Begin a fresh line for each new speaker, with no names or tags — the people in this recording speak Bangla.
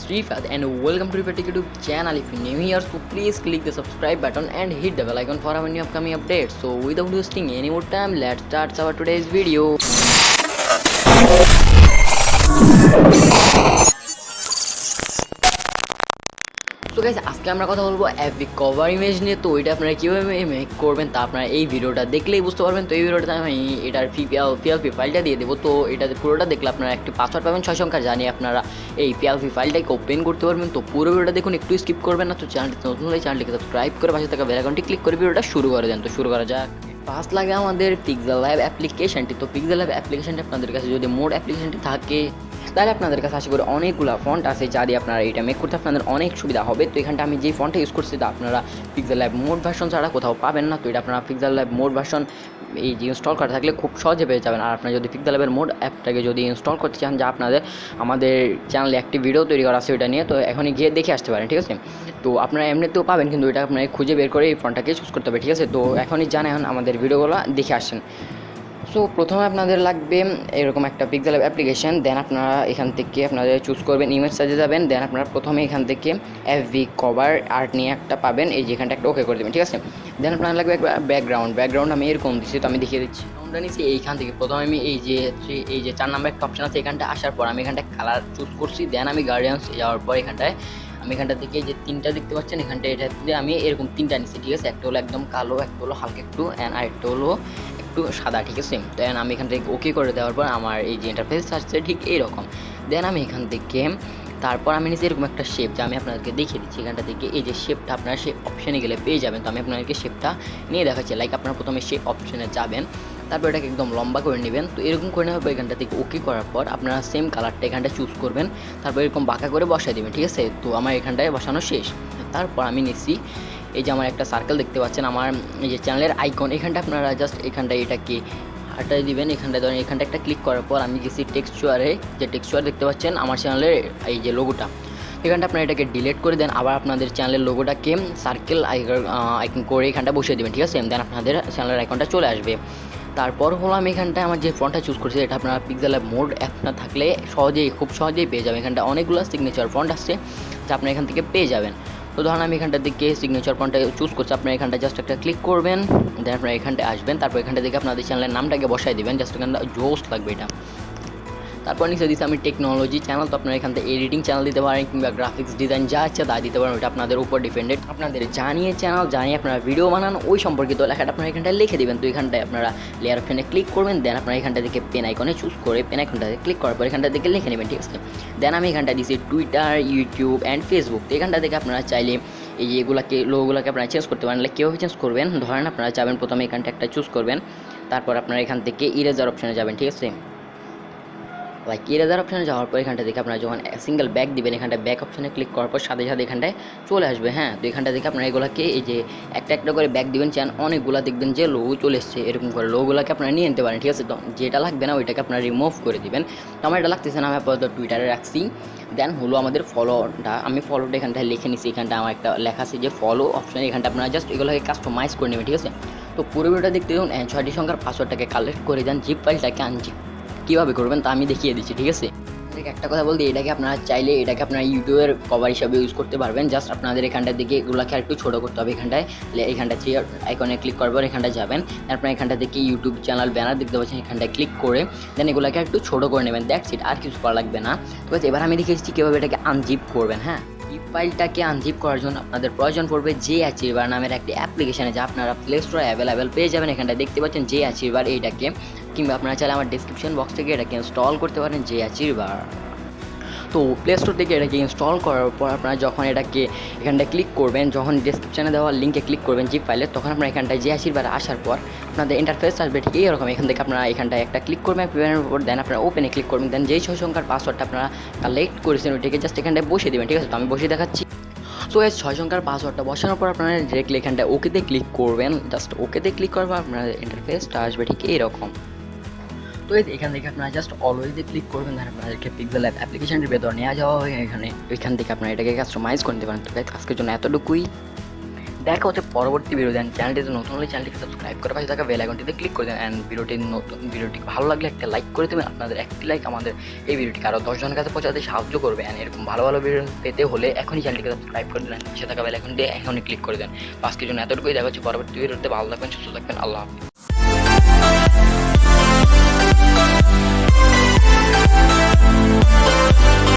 is Refat and welcome to Refat YouTube channel. If you're new here, so please click the subscribe button and hit the bell icon for our new upcoming updates. So without wasting any more time, let's start our today's video. So guys আজকে আমরা কথা বলবো এফবি কভার ইমেজ নিয়ে। তো এটা আপনারা কীভাবে মেক করবেন তা আপনারা এই ভিডিওটা দেখলেই বুঝতে পারবেন। তো এই ভিডিওটা আমি এটার পিএলপি ফাইলটা দিয়ে দেবো। তো এটা পুরোটা দেখলে আপনারা একটি পাসওয়ার্ড পাবেন 6 সংখ্যা, জানিয়ে আপনারা এই পিএলপি ফাইলটাকে ওপেন করতে পারবেন। তো পুরো ভিডিওটা দেখুন, একটু স্কিপ করবেন না। তো চ্যানেলটি নতুন হলে চ্যানেলটিকে সাবস্ক্রাইব করে পাশে থাকা বেল আইকনটি ক্লিক করে ভিডিওটা শুরু করে দেন। তো শুরু করা যাক। ফার্স্ট লাগে আমাদের পিক্সেলল্যাব অ্যাপ্লিকেশনটি। তো পিক্সেলল্যাব অ্যাপ্লিকেশনটি আপনাদের কাছে যদি মোড অ্যাপ্লিকেশনটি থাকে তাহলে আপনাদের কাছে আশা করি অনেকগুলো ফন্ট আছে যা দিয়ে আপনারা এটা মেক করতে আপনাদের অনেক সুবিধা হবে। তো এখানটা আমি যে ফন্টটা ইউজ করছি তা আপনারা পিক্সেলল্যাব মোড ভার্সন ছাড়া কোথাও পাবেন না। তো এটা আপনারা পিক্সেলল্যাব মোড ভার্সন এই যে ইনস্টল করা থাকলে খুব সহজে পেয়ে যাবেন। আর আপনারা যদি পিক্সেলল্যাবের মোড অ্যাপটাকে যদি ইনস্টল করতে চান, যা আপনাদের আমাদের চ্যানেলে একটি ভিডিও তৈরি করা আছে ওইটা নিয়ে, তো এখনই গিয়ে দেখে আসতে পারেন, ঠিক আছে। তো আপনারা এমনিতেও পাবেন, কিন্তু এটা আপনাকে খুঁজে বের করে এই ফন্টটাকে চুজ করতে হবে, ঠিক আছে। তো এখনই জানেন আমাদের ভিডিওগুলো দেখে আসেন। সো প্রথমে আপনাদের লাগবে এরকম একটা পিক্সেলল্যাব অ্যাপ্লিকেশন। দেন আপনারা এখান থেকে আপনাদের চুজ করবেন, ইমেজ সাজে যাবেন। দেন আপনারা প্রথমে এখান থেকে এফবি কভার আর্ট নিয়ে একটা পাবেন, এই যেখানটা একটা ওকে করে দেবেন, ঠিক আছে। দেন আপনার লাগবে একটা ব্যাকগ্রাউন্ড আমি এরকম দিচ্ছি, তো আমি দেখিয়ে দিচ্ছি। ব্যাকগ্রাউন্ডটা নিচ্ছি এইখান থেকে। প্রথমে আমি এই যে 4 নাম্বার একটা অপশন আছে এখানটা আসার পর আমি এখানটা কালার চুজ করছি। দেন আমি গার্ডিয়ান্স যাওয়ার পর এখানটায় আমি এখানটা থেকে যে 3টা দেখতে পাচ্ছেন এখানটা, এটা দিয়ে আমি এরকম 3টা নিচ্ছি, ঠিক আছে। একটা হলো একদম কালো, একটা হলো হালকা একটু, অ্যান্ড আরেকটা হলো একটু সাদা, ঠিক আছে। দেন আমি এখান থেকে ওকে করে দেওয়ার পর আমার এই যে ইন্টারফেস আসছে ঠিক এইরকম। দেন আমি এখান থেকে তারপর আমি নিচে এরকম একটা শেপ যা আমি আপনাদেরকে দেখিয়ে দিচ্ছি। এখানটা থেকে এই যে শেপটা আপনারা শেপ অপশানে গেলে পেয়ে যাবেন। তো আমি আপনাদেরকে শেপটা নিয়ে দেখাচ্ছি। লাইক আপনারা প্রথমে শেপ অপশানে যাবেন, তারপর এটাকে একদম লম্বা করে নেবেন। তো এরকম করে নেওয়ার পর এখানটা থেকে ওকে করার পর আপনারা সেম কালারটা এখানটা চুজ করবেন, তারপর এরকম বাঁকা করে বসাই দেবেন, ঠিক আছে। তো আমার এখানটায় বসানো শেষ। তারপর আমি নিচ্ছি এই যে আমার একটা সার্কেল দেখতে পাচ্ছেন, আমার এই যে চ্যানেলের আইকন, এখানটা আপনারা জাস্ট এখানটা এটাকে হাঁটাই দিবেন। এখানটা ধরেন এখানটা একটা ক্লিক করার পর আমি গেছি টেক্সচারে, যে টেক্সচার দেখতে পাচ্ছেন আমার চ্যানেলের এই যে লোগোটা, এখানটা আপনারা এটাকে ডিলিট করে দেন। আবার আপনাদের চ্যানেলের লোগোটাকে সার্কেল আইকন করে এখানটা বসিয়ে দেবেন, ঠিক আছে। দেন আপনাদের চ্যানেলের আইকনটা চলে আসবে। তারপর হলো আমি এখানটায় আমার যে ফন্টটা চুজ করছি এটা আপনারা পিক্সেলল্যাব মোড অ্যাপটা থাকলে খুব সহজেই পেয়ে যাবেন। এখানটা অনেকগুলো সিগনেচার ফন্ট আসছে যা আপনারা এখান থেকে পেয়ে যাবেন। তো ধরুন আমি এখানটা থেকে সিগনেচার ফন্টটা চুজ করছি, আপনারা এখানটা জাস্ট একটা ক্লিক করবেন। দেন আপনারা এখানটায় আসবেন, তারপর এখানটা থেকে আপনাদের চ্যানেলের নামটাকে বসাই দেবেন, জাস্ট এখানটা জোস লাগবে এটা। তারপর নিচে দিচ্ছি আমি টেকনোলজি চ্যানেল। তো আপনারা এখান থেকে এডিটিং চ্যানেল দিতে পারেন কিংবা গ্রাফিক্স ডিজাইন যা ইচ্ছা তা দিতে পারেন, ওটা আপনাদের উপর ডিপেন্ডেড। আপনাদের জানিয়ে চ্যানেল জানিয়ে আপনারা ভিডিও বানান ওই সম্পর্কিত লেখাটা আপনারা এখানটায় লিখে দেবেন। তো এখানটায় আপনারা লেয়ার অপশানে ক্লিক করবেন। দেন আপনারা এখানটা থেকে পেন আইকনে চুজ করে পেন আইকনটাতে ক্লিক করার পর এখানটা থেকে লিখে নেবেন, ঠিক আছে। দেন আমি এখানটা দিচ্ছি টুইটার, ইউটিউব অ্যান্ড ফেসবুক। তো এখানটা থেকে আপনারা চাইলে এই যে এগুলোকে লোগোগুলোকে আপনারা চেঞ্জ করতে পারেন। লাইক কীভাবে চেঞ্জ করবেন, ধরেন আপনারা যাবেন প্রথমে এখানটা একটা চুজ করবেন, তারপর আপনারা এখান থেকে ইরেজার অপশানে যাবেন, ঠিক আছে। লাইক ইরেজার অপশানে যাওয়ার পর এখানটা থেকে আপনারা যখন সিঙ্গেল ব্যাক দিবেন এখানটা ব্যাক অপশানে ক্লিক করার পর সাথে সাথে এখানটায় চলে আসবে, হ্যাঁ। তো এখানটা থেকে আপনারা এগুলোকে এই যে একটা একটা করে ব্যাক দিবেন, চান অনেকগুলো দেখবেন যে লোগো চলে এসছে, এরকম করে লোগোগুলোকে আপনারা নিয়ে নিতে পারেন, ঠিক আছে। তো যেটা লাগবে না ওইটাকে আপনারা রিমুভ করে দিবেন। তো আমার এটা লাগতেছে না, আমি আপাতত টুইটারে রাখছি। দেন হলো আমাদের ফলোটা, আমি ফলোটা এখানটায় লিখে নিচ্ছি। এখানটা আমার একটা লেখা আছে যে ফলো অপশানে, এখানটা আপনারা জাস্ট এগুলোকে কাস্টমাইজ করে নেবেন, ঠিক আছে। তো পুরো ভিডিওটা দেখতে দেখুন 6টি সংখ্যার পাসওয়ার্ডটাকে কালেক্ট করে দেন, জিপ ফাইলটাকে আনজিপ কীভাবে করবেন তা আমি দেখিয়ে দিচ্ছি, ঠিক আছে। একটা কথা বলতে, এটাকে আপনারা চাইলে এটাকে আপনারা ইউটিউবের কভার হিসাবে ইউজ করতে পারবেন। জাস্ট আপনাদের এখানটার দিকে এগুলোকে একটু ছোটো করতে হবে। এখানটা চেয়ার আইকনে ক্লিক করবো, এখানটা যাবেন, আপনারা এখানটা থেকে ইউটিউব চ্যানেল ব্যানার দেখতে পাচ্ছেন, এখানটায় ক্লিক করে দেন এগুলোকে একটু ছোটো করে নেবেন। দ্যাটস ইট, আর কিছু করা লাগবে না। তো এবার আমি দেখিয়েছি কীভাবে এটাকে আনজিপ করবেন। হ্যাঁ, জিপ ফাইলটাকে আনজিপ করার জন্য আপনাদের প্রয়োজন পড়বে জে অ্যাচিভার নামের একটি অ্যাপ্লিকেশানে, যা আপনারা প্লে স্টোরে অ্যাভেলেবেল পেয়ে যাবেন। এখানটা দেখতে পাচ্ছেন জে অ্যাচিভার এইটাকে, কিংবা আপনারা চাইলে আমার ডিসক্রিপশন বক্স থেকে এটাকে ইনস্টল করতে পারেন জে অ্যাচিভার। তো প্লে স্টোর থেকে এটাকে ইনস্টল করার পর আপনারা যখন এটাকে এখানটায় ক্লিক করবেন, যখন ডিসক্রিপশানে দেওয়া লিঙ্কে ক্লিক করবেন জিপ ফাইলে, তখন আপনারা এখানটায় যে আশীর্বাদ আসার পর আপনাদের ইন্টারফেস আসবে ঠিক এরকম। এখান থেকে আপনারা এখানটায় একটা ক্লিক করবেন পেমেন্টের উপর, দেন আপনারা ওপেনে ক্লিক করবেন। দেন যেই 6 সংখ্যার পাসওয়ার্ডটা আপনারা কালেক্ট করেছেন ওইটাকে জাস্ট এখানটায় বসিয়ে দেবেন, ঠিক আছে। তো আমি বসিয়ে দেখাচ্ছি। সো এই 6 সংখ্যার পাসওয়ার্ডটা বসানোর পর আপনারা ডিরেক্টলি এখানটায় ওকেতে ক্লিক করবেন। জাস্ট ওকেতে ক্লিক করার পর আপনার ইন্টারফেসটা আসবে ঠিক এইরকম। তো এখান থেকে আপনারা জাস্ট অলওয়েজে ক্লিক করবেন, তাহলে আপনাদেরকে পিক্সেলল্যাব অ্যাপ্লিকেশনটির ভেতর নেওয়া যাওয়া হয়। এখান থেকে আপনারা এটাকে কাস্টমাইজ করে নিতে পারেন। তো আজকের জন্য এতটুকুই। দেখা হচ্ছে পরবর্তী ভিডিও। দেন চ্যানেলটিতে নতুন হলে চ্যানেলটিকে সাবস্ক্রাইব করে পাশে থাকা বেল আইকনটিতে ক্লিক করে দেন। অ্যান্ড ভিডিওটি ভালো লাগলে একটা লাইক করে দেবেন। আপনাদের একটি লাইক আমাদের এই ভিডিওটিকে আরও 10 জনের কাছে পৌঁছাতে সাহায্য করবে। অ্যান্ড এরকম ভালো ভালো ভিডিও পেতে হলে এখনই চ্যানেলটিকে সাবস্ক্রাইব করে দেন, পাশে থাকা বেল আইকনটি এখনই ক্লিক করে দেন। আজকের জন্য এতটুকুই। দেখা হচ্ছে পরবর্তী ভিডিওতে। ভালো থাকবেন, সুস্থ থাকবেন, আল্লাহ হাফিজ।